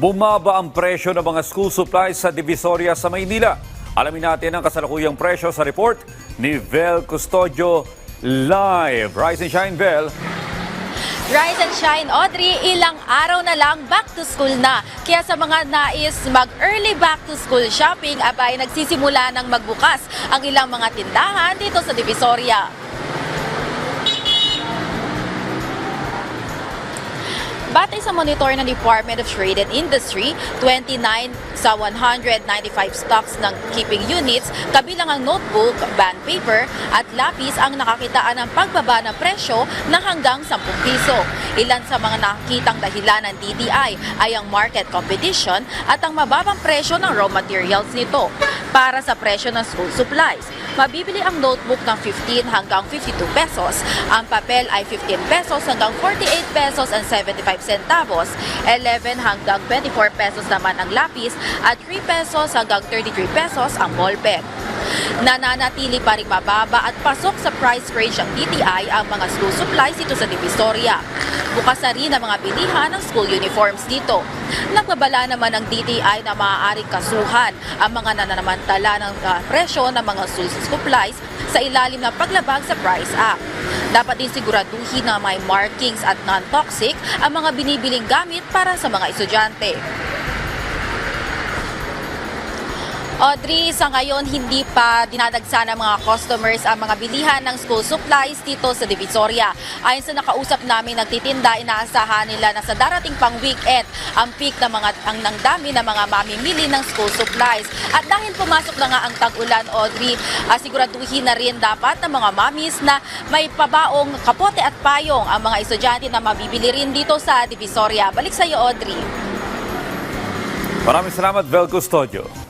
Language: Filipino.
Bumaba ang presyo ng mga school supplies sa Divisoria sa Maynila. Alamin natin ang kasalukuyang presyo sa report ni Vel Custodio live. Rise and shine, Vel. Rise and shine, Audrey, ilang araw na lang back to school na. Kaya sa mga nais mag-early back to school shopping, abay nagsisimula ng magbukas ang ilang mga tindahan dito sa Divisoria. Batay sa monitor ng Department of Trade and Industry, 29 sa 195 stocks ng keeping units, kabilang ang notebook, bond paper at lapis ang nakakitaan ng pagbaba ng presyo na hanggang 10 piso. Ilan sa mga nakikitang dahilan ng DTI ay ang market competition at ang mababang presyo ng raw materials nito. Para sa presyo ng school supplies, mabibili ang notebook ng 15 hanggang 52 pesos, ang papel ay 15 pesos hanggang 48 pesos and 75 centavos, 11 hanggang 24 pesos naman ang lapis at 3 pesos hanggang 33 pesos ang ballpen. Nananatili pa rin mababa at pasok sa price range ng DTI ang mga school supplies dito sa Divisoria. Bukas na rin ang mga bilihan ng school uniforms dito. Nagbabala naman ng DTI na maaaring kasuhan ang mga nananamantala ng presyo ng mga school supplies sa ilalim ng paglabag sa Price Act. Dapat din siguraduhin na may markings at non-toxic ang mga binibiling gamit para sa mga estudyante. Audrey, sa ngayon hindi pa dinadagsa ng mga customers ang mga bilihan ng school supplies dito sa Divisoria. Ayon sa nakausap namin nagtitinda, inaasahan nila na sa darating pang weekend ang peak ng dami ng mga mamimili ng school supplies. At dahil pumasok na nga ang tag-ulan, Audrey, siguraduhin na rin dapat ng mga mamis na may pabaong kapote at payong ang mga estudyante na mabibili rin dito sa Divisoria. Balik sa iyo, Audrey. Maraming salamat, Vel Custodio.